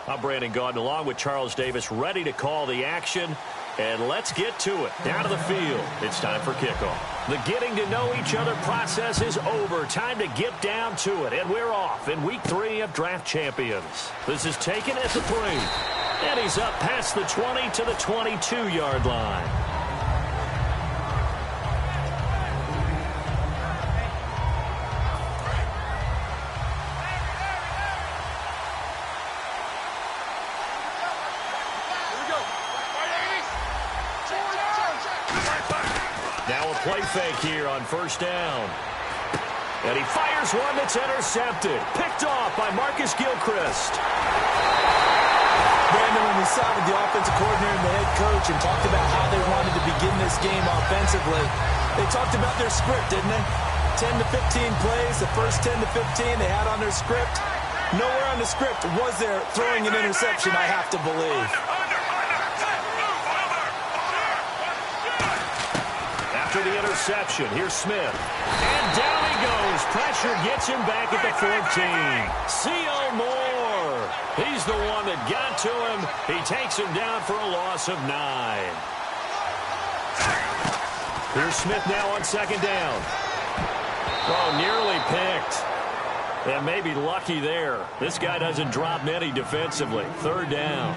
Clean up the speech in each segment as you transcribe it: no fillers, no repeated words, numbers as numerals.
I'm Brandon Gaudin along with Charles Davis, ready to call the action. And let's get to it. Down to the field. It's time for kickoff. The getting to know each other process is over. Time to get down to it. And we're off in week 3 of Draft Champions. This is taken at the 3. And he's up past the 20 to the 22-yard line. Play fake here on first down. And he fires one that's intercepted. Picked off by Marcus Gilchrist. Brandon, when we sat with the offensive coordinator and the head coach and talked about how they wanted to begin this game offensively, they talked about their script, didn't they? 10 to 15 plays, the first 10 to 15 they had on their script. Nowhere on the script was there throwing an interception, I have to believe. The interception. Here's Smith. And down he goes. Pressure gets him back at the 14. C.O. Moore. He's the one that got to him. He takes him down for a loss of 9. Here's Smith now on second down. Oh, nearly picked. And maybe lucky there. This guy doesn't drop many defensively. Third down.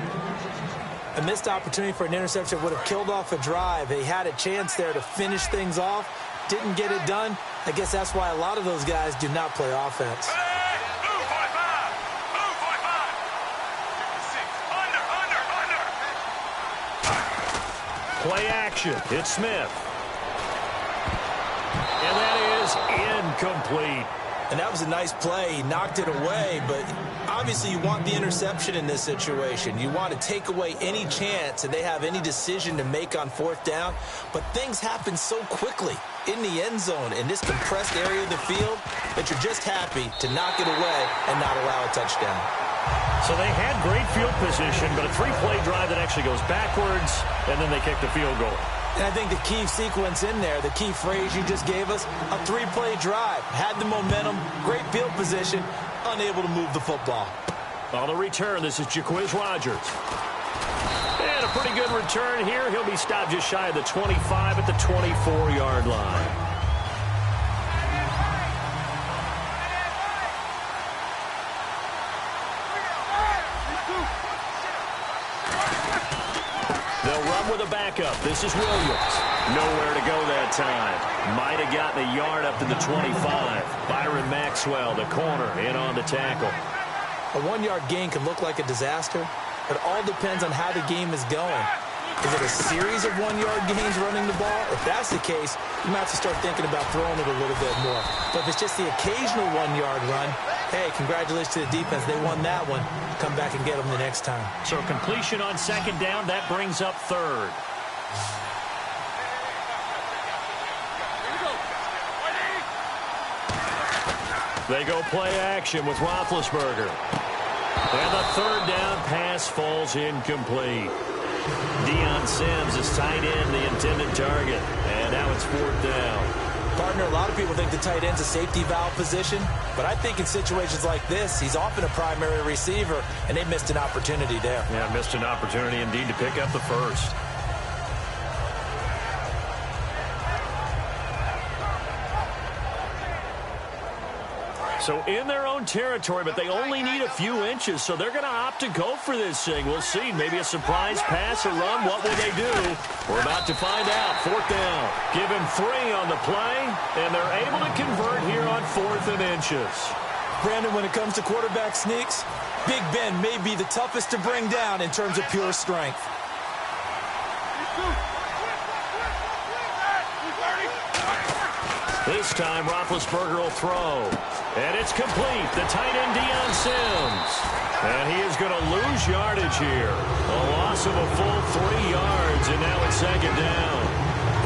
A missed opportunity for an interception would have killed off a drive. They had a chance there to finish things off. Didn't get it done. I guess that's why a lot of those guys do not play offense. Play action. It's Smith. And that is incomplete. And that was a nice play. He knocked it away, but obviously you want the interception in this situation. You want to take away any chance and they have any decision to make on fourth down. But things happen so quickly in the end zone in this compressed area of the field that you're just happy to knock it away and not allow a touchdown. So they had great field position, but a 3-play drive that actually goes backwards, and then they kick the field goal. And I think the key sequence in there, the key phrase you just gave us, a 3-play drive. Had the momentum, great field position, unable to move the football. On the return, this is Jacquizz Rodgers. And a pretty good return here. He'll be stopped just shy of the 25 at the 24-yard line. They'll run with a backup. This is Williams. Nowhere to go that time. Might have gotten a yard up to the 25. Byron Maxwell, the corner, in on the tackle. A 1-yard gain can look like a disaster. It all depends on how the game is going. Is it a series of 1-yard gains running the ball? If that's the case, you might have to start thinking about throwing it a little bit more. But if it's just the occasional 1-yard run, hey, congratulations to the defense. They won that one. Come back and get them the next time. So completion on second down, that brings up third. They go play action with Roethlisberger. And the third down pass falls incomplete. Deion Sims is tight end, the intended target. And now it's fourth down. Partner, a lot of people think the tight end's a safety valve position, but I think in situations like this, he's often a primary receiver, and they missed an opportunity there. Yeah, missed an opportunity indeed to pick up the first. So in their own territory, but they only need a few inches, so they're going to opt to go for this thing. We'll see. Maybe a surprise pass or run. What will they do? We're about to find out. Fourth down. Give him 3 on the play, and they're able to convert here on 4th and inches. Brandon, when it comes to quarterback sneaks, Big Ben may be the toughest to bring down in terms of pure strength. This time, Roethlisberger will throw. And it's complete. The tight end, Deion Sims. And he is going to lose yardage here. A loss of a full 3 yards, and now it's second down.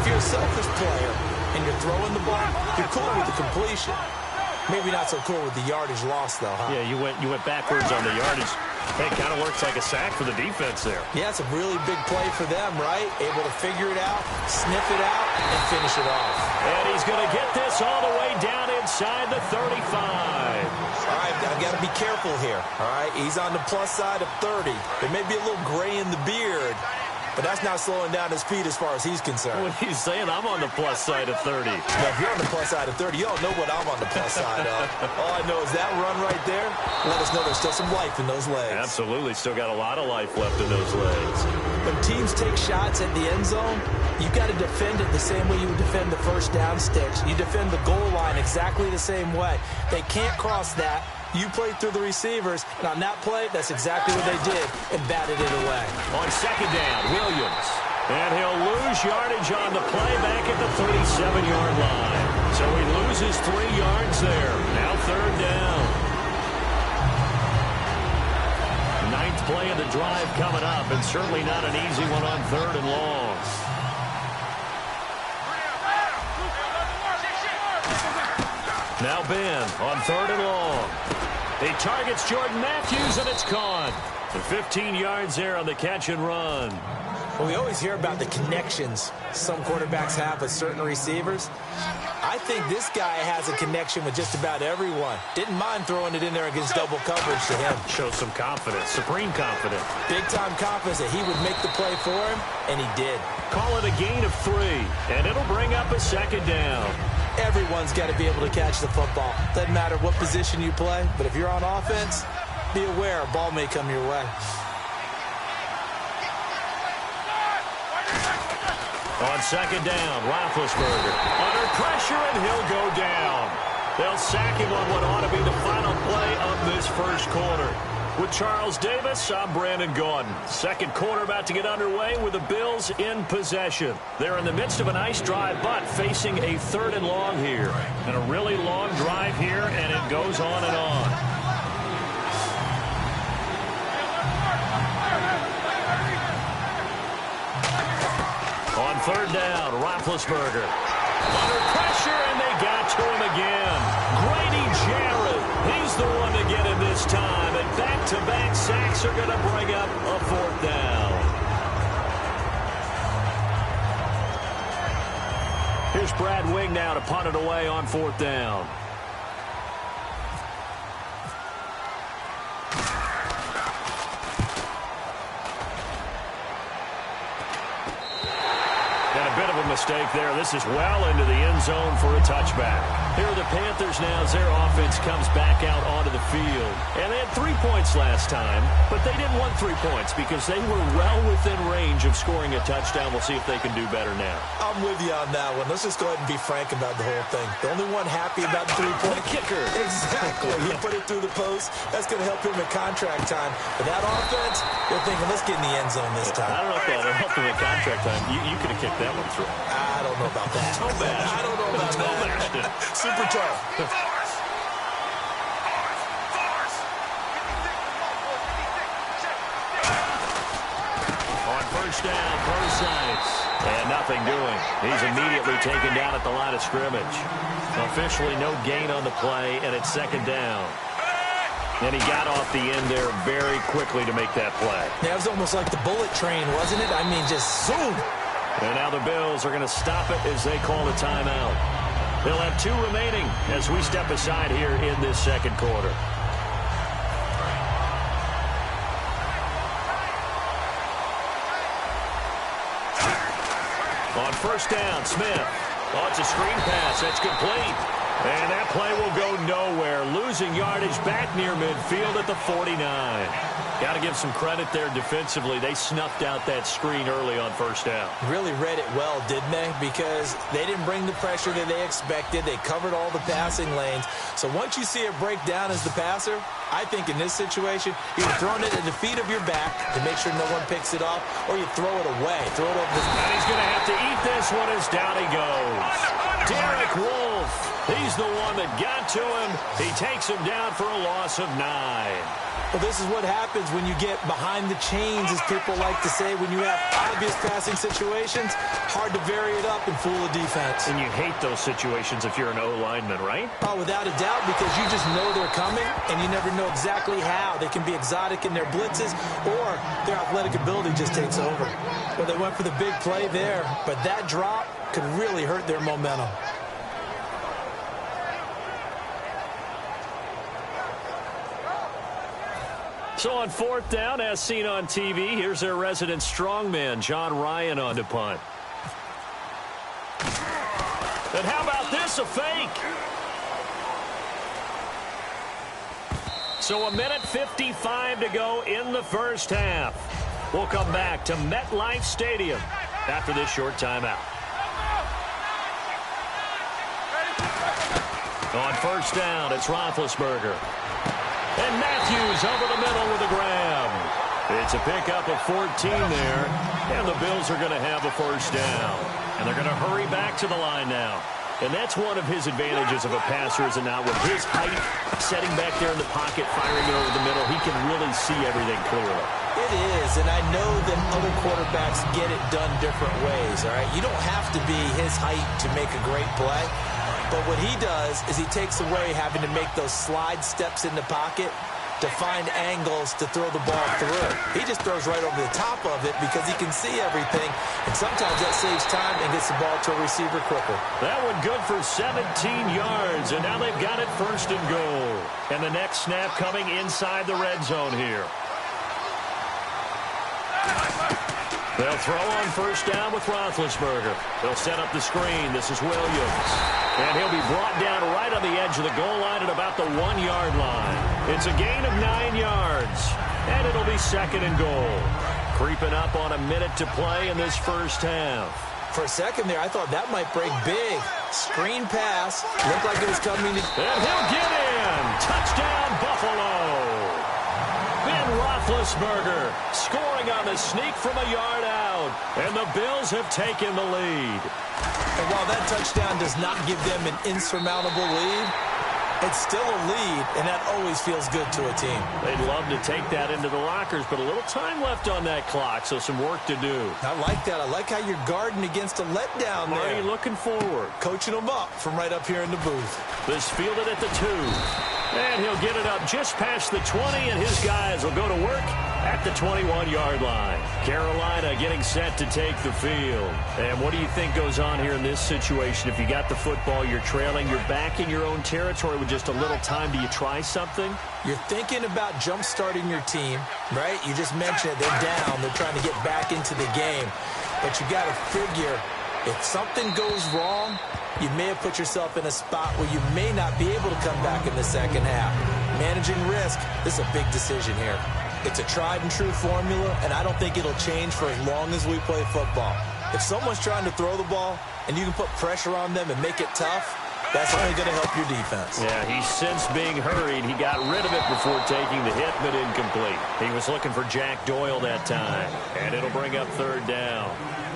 If you're a selfish player and you're throwing the ball, you're cool with the completion. Maybe not so cool with the yardage loss, though, huh? Yeah, you went backwards on the yardage. It kind of works like a sack for the defense there. Yeah, it's a really big play for them, right? Able to figure it out, sniff it out, and finish it off. And he's going to get this all the way down inside the 35. All right, I've got to be careful here, all right? He's on the plus side of 30. There may be a little gray in the beard, but that's not slowing down his feet as far as he's concerned. When he's saying I'm on the plus side of 30. Now, if you're on the plus side of 30, you don't know what I'm on the plus side of. All I know is that run right there, let us know there's still some life in those legs. Absolutely. Still got a lot of life left in those legs. When teams take shots at the end zone, you've got to defend it the same way you would defend the first down sticks. You defend the goal line exactly the same way. They can't cross that. You played through the receivers, and on that play, that's exactly what they did, and batted it away. On second down, Williams. And he'll lose yardage on the play back at the 37-yard line. So he loses 3 yards there. Now third down. 9th play of the drive coming up, and certainly not an easy one on third and long. Now Ben on third and long. He targets Jordan Matthews, and it's caught. And 15 yards there on the catch and run. Well, we always hear about the connections some quarterbacks have with certain receivers. I think this guy has a connection with just about everyone. Didn't mind throwing it in there against double coverage to him. Shows some confidence, supreme confidence. Big-time confidence that he would make the play for him, and he did. Call it a gain of 3, and it'll bring up a second down. Everyone's got to be able to catch the football. Doesn't matter what position you play, but if you're on offense, be aware a ball may come your way. On second down, Roethlisberger under pressure, and he'll go down. They'll sack him on what ought to be the final play of this first quarter. With Charles Davis, I'm Brandon Gaudin. Second quarter about to get underway with the Bills in possession. They're in the midst of a nice drive, but facing a third and long here. And a really long drive here, and it goes on and on. On third down, Roethlisberger. Under pressure, and they got to him again. Grady Jarrett, he's the one to get him this time. And back-to-back sacks are going to bring up a fourth down. Here's Brad Wing now to punt it away on fourth down. Mistake there. This is well into the end zone for a touchback. Here are the Panthers now as their offense comes back out onto the field. And they had 3 points last time, but they didn't want 3 points because they were well within range of scoring a touchdown. We'll see if they can do better now. I'm with you on that one. Let's just go ahead and be frank about the whole thing. The only one happy about the 3-point kicker. Exactly. He put it through the post. That's going to help him in contract time. But that offense, they're thinking, let's get in the end zone this time. I don't know if that helped him in contract time. You could have kicked that one through. I don't know about that. I don't know about that. Super tough. On first down, Forsythe. And nothing doing. He's immediately taken down at the line of scrimmage. Officially no gain on the play, and it's second down. And he got off the end there very quickly to make that play. Yeah, it was almost like the bullet train, wasn't it? I mean, just zoom. And now the Bills are going to stop it as they call a timeout. They'll have 2 remaining as we step aside here in this second quarter. On first down, Smith. Oh, it's a screen pass. That's complete. And that play will go nowhere. Losing yardage back near midfield at the 49. Got to give some credit there defensively. They snuffed out that screen early on first down. Really read it well, didn't they? Because they didn't bring the pressure that they expected. They covered all the passing lanes. So once you see it break down as the passer, I think in this situation, you're throwing it at the feet of your back to make sure no one picks it off, or you throw it away. Throw it over. And he's going to have to eat this one as down he goes. Derek Wolfe, he's the one that got to him. He takes him down for a loss of 9. Well, this is what happens when you get behind the chains, as people like to say. When you have obvious passing situations, hard to vary it up and fool a defense. And you hate those situations if you're an O-lineman, right? Oh, without a doubt, because you just know they're coming, and you never know exactly how. They can be exotic in their blitzes, or their athletic ability just takes over. Well, they went for the big play there, but that drop could really hurt their momentum. So on fourth down, as seen on TV, here's their resident strongman, John Ryan, on to punt. And how about this, a fake? So 1:55 to go in the first half. We'll come back to MetLife Stadium after this short timeout. On first down, it's Roethlisberger. And Matthews over the middle with a grab. It's a pickup of 14 there. And the Bills are going to have a first down. And they're going to hurry back to the line now. And that's one of his advantages of a passer, is it not? With his height, setting back there in the pocket, firing it over the middle, he can really see everything clearly. It is, and I know that other quarterbacks get it done different ways, all right? You don't have to be his height to make a great play. But what he does is he takes away having to make those slide steps in the pocket to find angles to throw the ball through. He just throws right over the top of it because he can see everything, and sometimes that saves time and gets the ball to a receiver quicker. That one good for 17 yards, and now they've got it first and goal. And the next snap coming inside the red zone here. They'll throw on first down with Roethlisberger. They'll set up the screen. This is Williams. And he'll be brought down right on the edge of the goal line at about the 1-yard line. It's a gain of 9 yards. And it'll be second and goal. Creeping up on a minute to play in this first half. For a second there, I thought that might break big. Screen pass. Looked like it was coming to... And he'll get in. Touchdown, Buffalo. Ben Roethlisberger scoring on the sneak from a yard out. And the Bills have taken the lead. And while that touchdown does not give them an insurmountable lead, it's still a lead, and that always feels good to a team. They'd love to take that into the lockers, but a little time left on that clock, so some work to do. I like that. I like how you're guarding against a letdown there. Marty looking forward. Coaching them up from right up here in the booth. This fielded at the 2. And he'll get it up just past the 20, and his guys will go to work at the 21-yard line. Carolina getting set to take the field. And what do you think goes on here in this situation? If you got the football, you're trailing, you're back in your own territory with just a little time. Do you try something? You're thinking about jump-starting your team, right? You just mentioned it. They're down. They're trying to get back into the game. But you got to figure, if something goes wrong, you may have put yourself in a spot where you may not be able to come back in the second half. Managing risk, this is a big decision here. It's a tried-and-true formula, and I don't think it'll change for as long as we play football. If someone's trying to throw the ball and you can put pressure on them and make it tough, that's only going to help your defense. Yeah, he's since being hurried. He got rid of it before taking the hit, but incomplete. He was looking for Jack Doyle that time, and it'll bring up third down.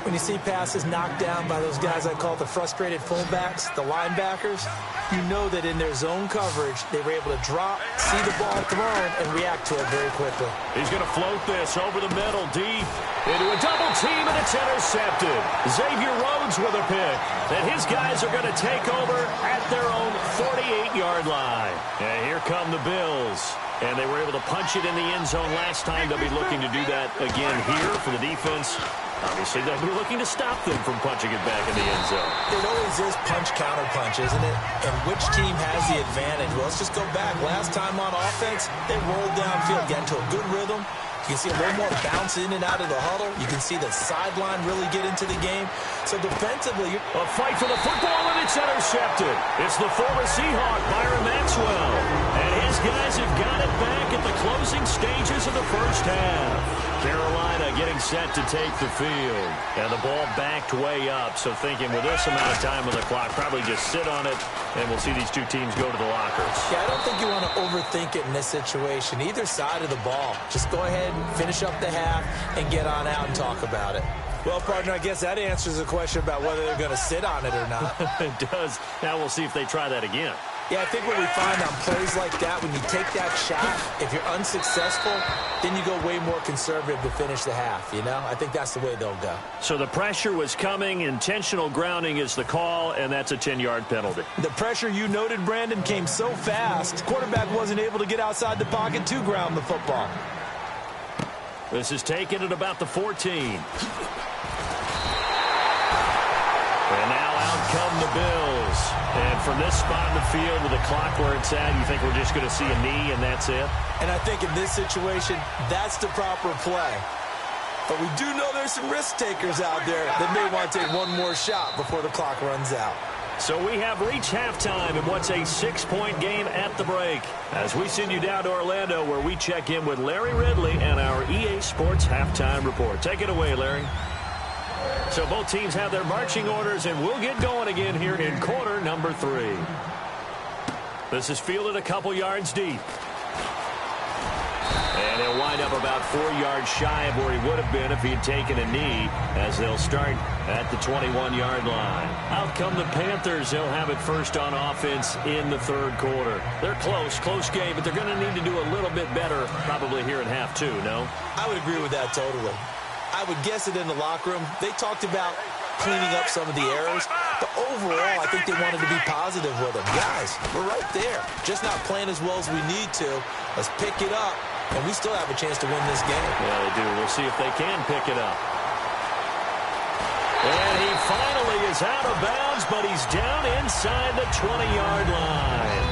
When you see passes knocked down by those guys I call the frustrated fullbacks, the linebackers, you know that in their zone coverage, they were able to drop, see the ball thrown, and react to it very quickly. He's going to float this over the middle, deep, into a double team, and it's intercepted. Xavier Rhodes with a pick. And his guys are going to take over at their own 48-yard line. And here come the Bills. And they were able to punch it in the end zone last time. They'll be looking to do that again here for the defense. Obviously, they'll be looking to stop them from punching it back in the end zone. It always is punch-counter-punch, isn't it? And which team has the advantage? Well, let's just go back. Last time on offense, they rolled downfield, got into a good rhythm. You can see a little more bounce in and out of the huddle. You can see the sideline really get into the game. So defensively, a fight for the football, and it's intercepted. It's the former Seahawk, Byron Maxwell. And his guys have got it back at the closing stages of the first half. Carolina getting set to take the field. And the ball backed way up. So thinking with this amount of time on the clock, probably just sit on it, and we'll see these two teams go to the lockers. Yeah, I don't think you want to overthink it in this situation. Either side of the ball. Just go ahead, finish up the half, and get on out and talk about it. Well, partner, I guess that answers the question about whether they're going to sit on it or not. It does. Now we'll see if they try that again. Yeah, I think what we find on plays like that, when you take that shot, if you're unsuccessful, then you go way more conservative to finish the half, you know? I think that's the way they'll go. So the pressure was coming. Intentional grounding is the call, and that's a 10-yard penalty. The pressure you noted, Brandon, came so fast, quarterback wasn't able to get outside the pocket to ground the football. This is taken at about the 14. And now out come the Bills. And from this spot in the field with the clock where it's at, you think we're just going to see a knee and that's it? And I think in this situation, that's the proper play. But we do know there's some risk takers out there that may want to take one more shot before the clock runs out. So we have reached halftime in what's a 6-point game at the break. As we send you down to Orlando, where we check in with Larry Ridley and our EA Sports Halftime Report. Take it away, Larry. So both teams have their marching orders, and we'll get going again here in quarter number 3. This is fielded a couple yards deep. And he'll wind up about 4 yards shy of where he would have been if he'd taken a knee, as they'll start at the 21-yard line. Out come the Panthers. They'll have it first on offense in the third quarter. They're close game, but they're going to need to do a little bit better probably here in half 2, no? I would agree with that totally. I would guess it in the locker room. They talked about cleaning up some of the errors, but overall, I think they wanted to be positive with them. Guys, we're right there. Just not playing as well as we need to. Let's pick it up, and we still have a chance to win this game. Yeah, they do. We'll see if they can pick it up. And he finally is out of bounds, but he's down inside the 20-yard line.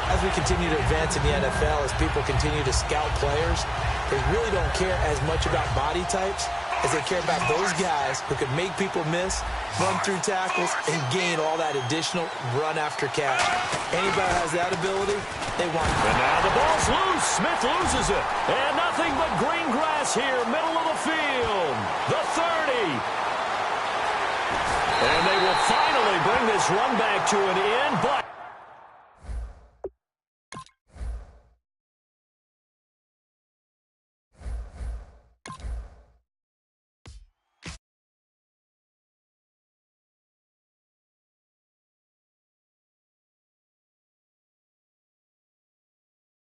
As we continue to advance in the NFL, as people continue to scout players, they really don't care as much about body types as they care about those guys who can make people miss, run through tackles, and gain all that additional run after catch. Anybody who has that ability, they want it. And now the ball's loose. Smith loses it. And nothing but green grass here, middle of the field. The 30. And they will finally bring this run back to an end, but